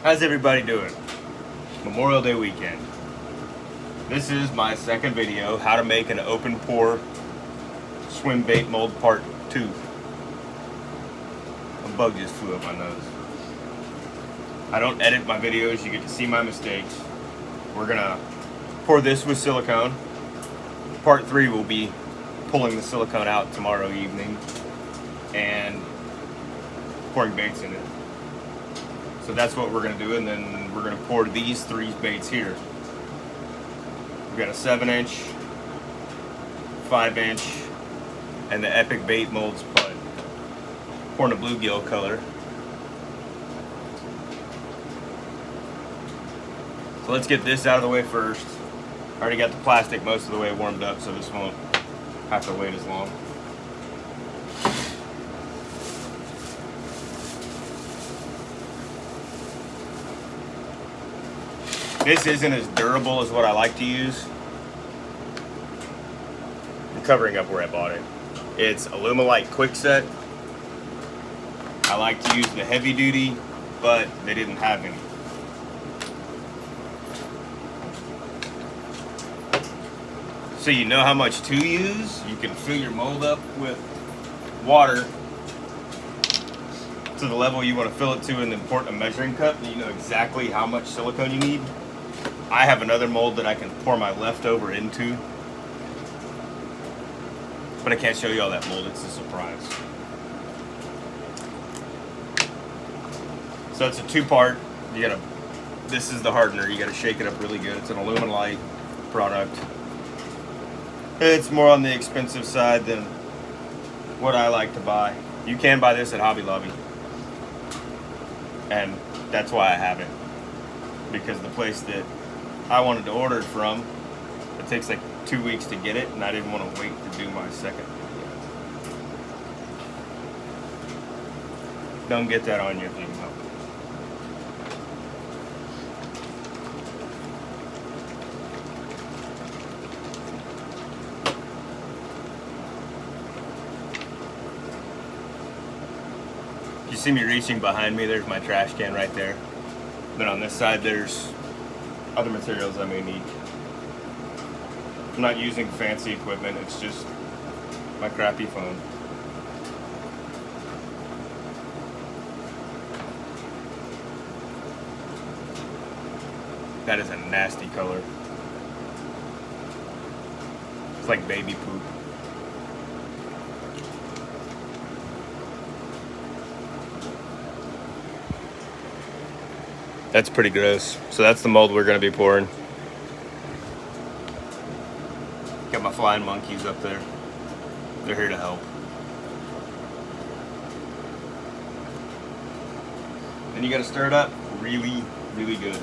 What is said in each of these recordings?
How's everybody doing? Memorial Day weekend. This is my second video, how to make an open pour swim bait mold part 2. A bug just flew up my nose. I don't edit my videos, you get to see my mistakes. We're gonna pour this with silicone. Part 3 will be pulling the silicone out tomorrow evening and pouring baits in it. So that's what we're gonna do, and then we're gonna pour these 3 baits here. We've got a 7-inch, 5-inch, and the Epic Bait Molds Pud. Pouring a bluegill color. So let's get this out of the way first. I already got the plastic most of the way warmed up, so this won't have to wait as long. This isn't as durable as what I like to use. I'm covering up where I bought it. It's Alumalite Quickset. I like to use the heavy duty, but they didn't have any. So you know how much to use. You can fill your mold up with water to the level you want to fill it to, and then pour a measuring cup, and you know exactly how much silicone you need. I have another mold that I can pour my leftover into, but I can't show you all that mold, it's a surprise. So it's a 2-part. This is the hardener, you gotta shake it up really good. It's an Alumalite product. It's more on the expensive side than what I like to buy. You can buy this at Hobby Lobby, and that's why I have it, because the place that I wanted to order it from, it takes like 2 weeks to get it, and I didn't want to wait to do my second. Don't get that on your thing though. You see me reaching behind me, there's my trash can right there. Then on this side there's other materials I may need. I'm not using fancy equipment, it's just my crappy phone. That is a nasty color. It's like baby poop. That's pretty gross. So that's the mold we're going to be pouring. Got my flying monkeys up there. They're here to help. Then you got to stir it up really, really good.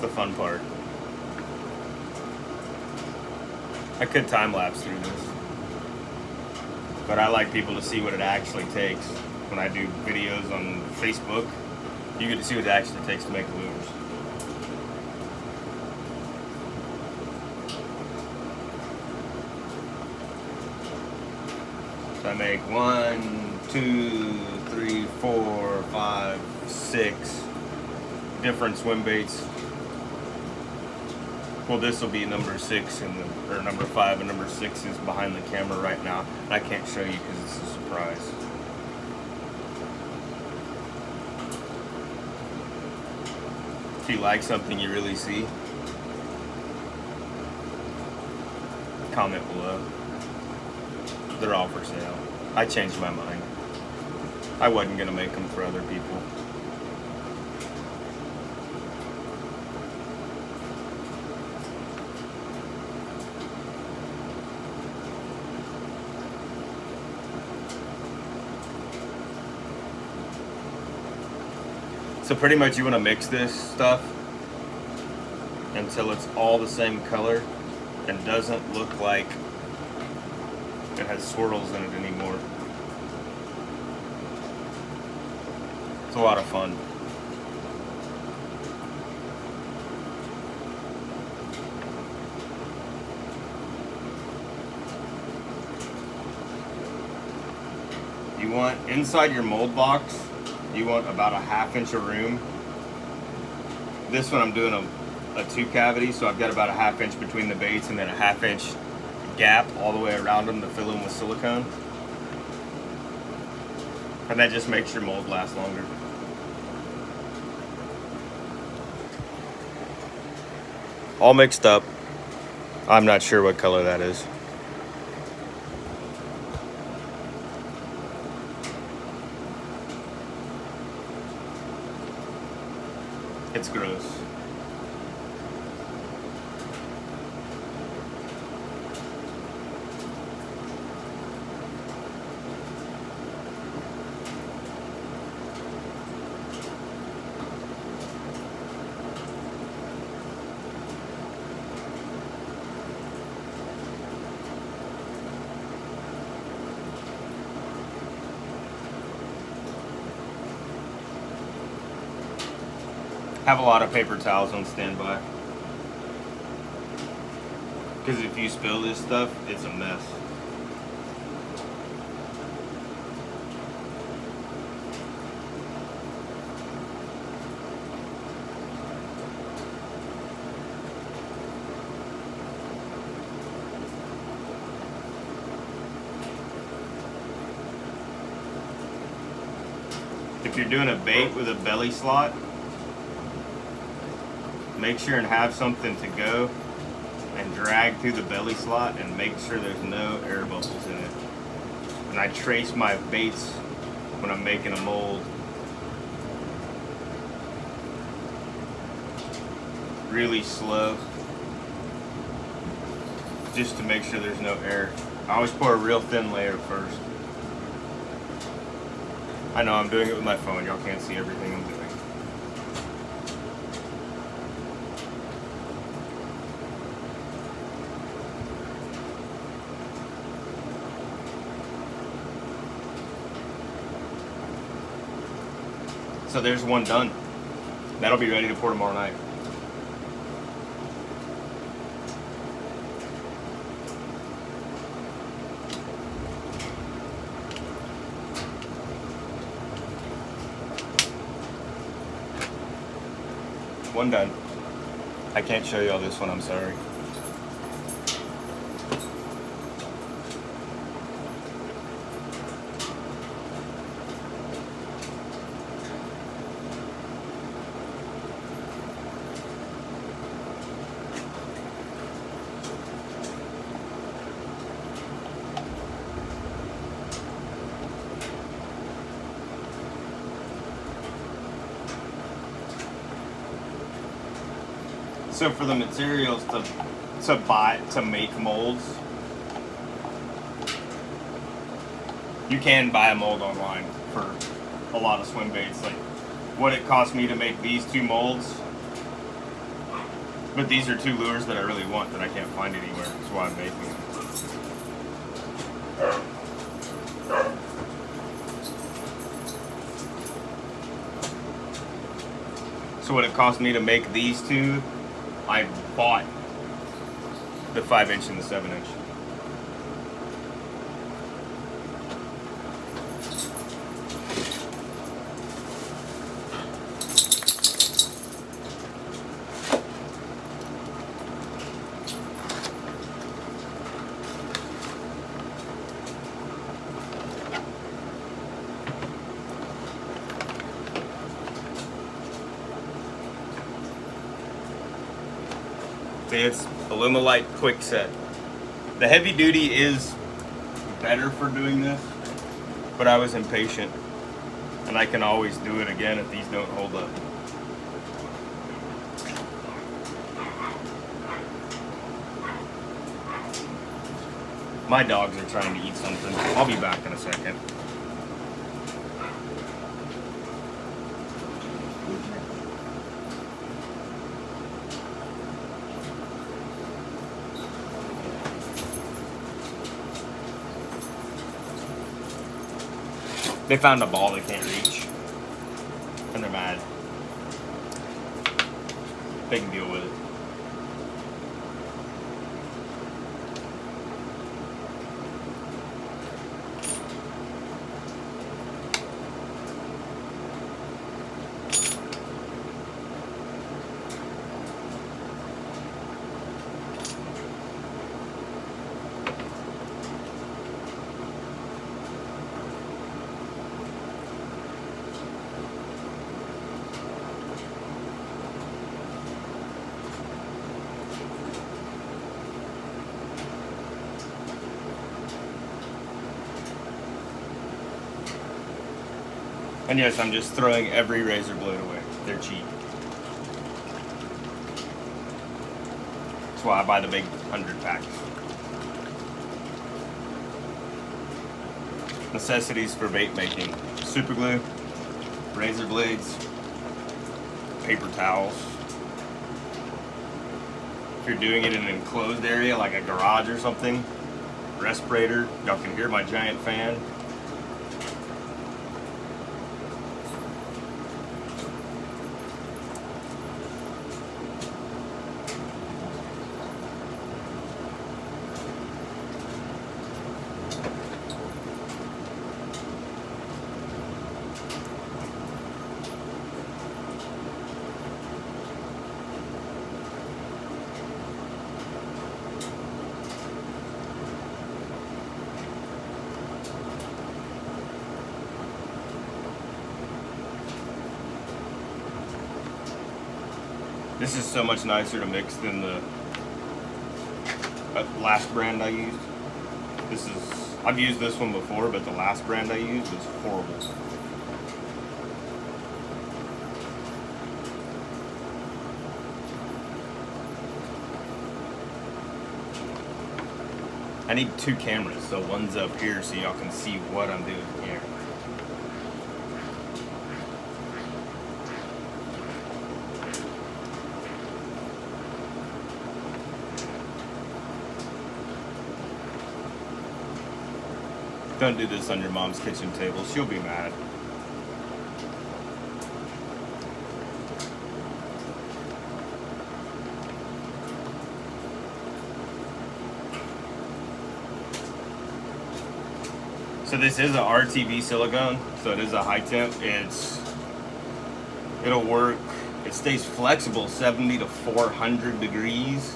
The fun part. I could time lapse through this, but I like people to see what it actually takes. When I do videos on Facebook, you get to see what it actually takes to make lures. So I make 1, 2, 3, 4, 5, 6 different swim baits. Well, this will be number 6 or number 5, and number 6 is behind the camera right now. I can't show you because it's a surprise. If you like something you really see, comment below. They're all for sale. I changed my mind. I wasn't gonna make them for other people. So pretty much you want to mix this stuff until it's all the same color and doesn't look like it has swirls in it anymore. It's a lot of fun. You want, inside your mold box, you want about a 1/2 inch of room. This one I'm doing a 2 cavity, so I've got about a 1/2 inch between the baits and then a 1/2 inch gap all the way around them to fill them with silicone. And that just makes your mold last longer. All mixed up. I'm not sure what color that is. It's gross. Have a lot of paper towels on standby. Because if you spill this stuff, it's a mess. If you're doing a bait with a belly slot, make sure and have something to go and drag through the belly slot and make sure there's no air bubbles in it. And I trace my baits when I'm making a mold really slow, just to make sure there's no air. I always pour a real thin layer first. I know I'm doing it with my phone, y'all can't see everything I'm doing. So there's one done. That'll be ready to pour tomorrow night. One done. I can't show you all this one, I'm sorry. So for the materials to buy to make molds, you can buy a mold online for a lot of swim baits. Like what it cost me to make these 2 molds, but these are 2 lures that I really want that I can't find anywhere. That's why I'm making them. So what it cost me to make these 2, I bought the 5 inch and the 7 inch. It's Alumilite Quick Set. The heavy duty is better for doing this, but I was impatient and I can always do it again if these don't hold up. My dogs are trying to eat something. I'll be back in a second. They found a ball they can't reach, and they're mad. They can deal with it. And yes, I'm just throwing every razor blade away. They're cheap. That's why I buy the big 100 packs. Necessities for bait making: super glue, razor blades, paper towels. If you're doing it in an enclosed area like a garage or something, respirator. Y'all can hear my giant fan. This is so much nicer to mix than the last brand I used. I've used this one before, but the last brand I used was horrible. I need 2 cameras, so one's up here so y'all can see what I'm doing here. Don't do this on your mom's kitchen table. She'll be mad. So this is a Rtv Silicone, so it is a high temp. It'll work. It stays flexible 70 to 400 degrees,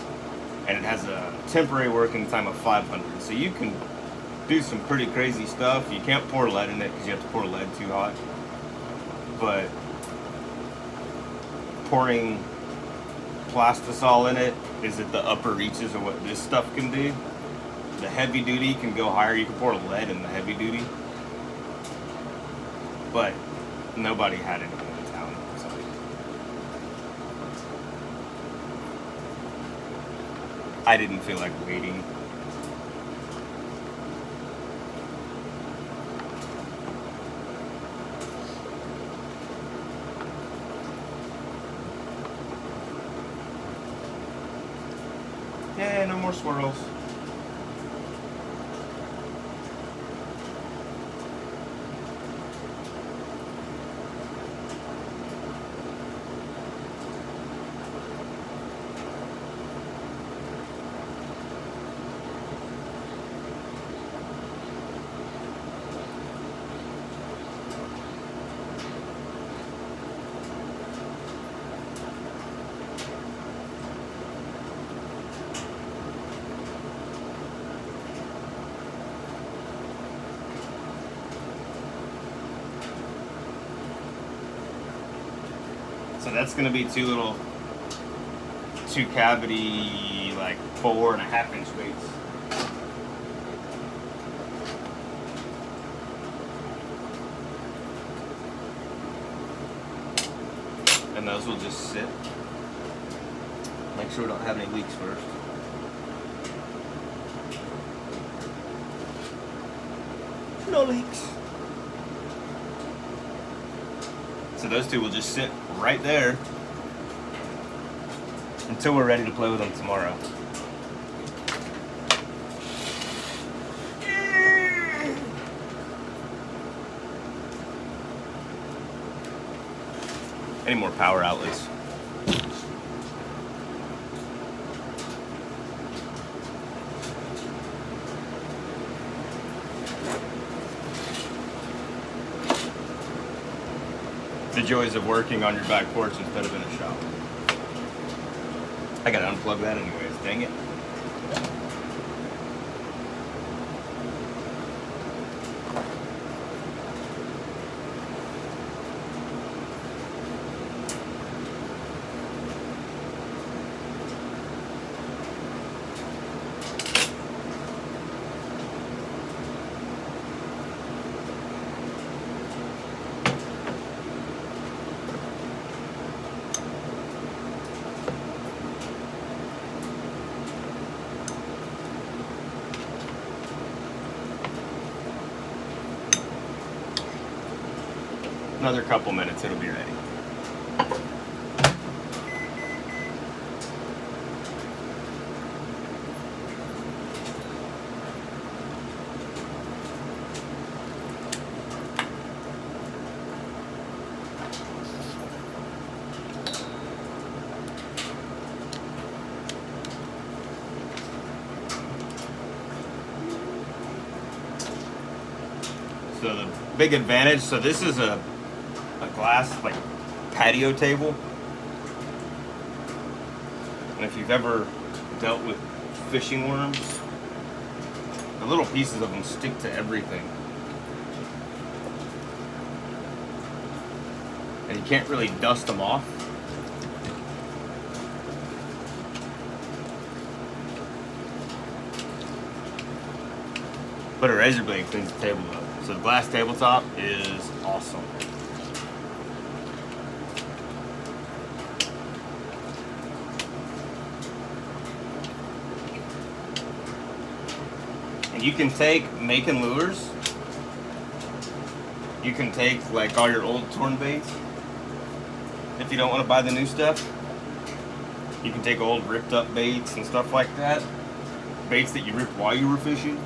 and it has a temporary working time of 500. So you can do some pretty crazy stuff. You can't pour lead in it because you have to pour lead too hot. But pouring plastisol in it is at the upper reaches of what this stuff can do. The heavy duty can go higher. You can pour lead in the heavy duty. But nobody had it in town. So. I didn't feel like waiting. Yeah, no more swirls. So that's going to be 2 cavity, like 4.5 inch weights. And those will just sit. Make sure we don't have any leaks first. No leaks. So those 2 will just sit right there until we're ready to play with them tomorrow. any more power outlets. The joys of working on your back porch instead of in a shop. I gotta unplug that anyways, dang it. Another couple minutes, it'll be ready. So the big advantage, so this is a glass like patio table, and if you've ever dealt with fishing worms, the little pieces of them stick to everything, and you can't really dust them off. But a razor blade cleans the table up. So the glass tabletop is awesome. And you can take making lures. You can take like all your old torn baits. If you don't want to buy the new stuff, you can take old ripped up baits and stuff like that. Baits that you ripped while you were fishing.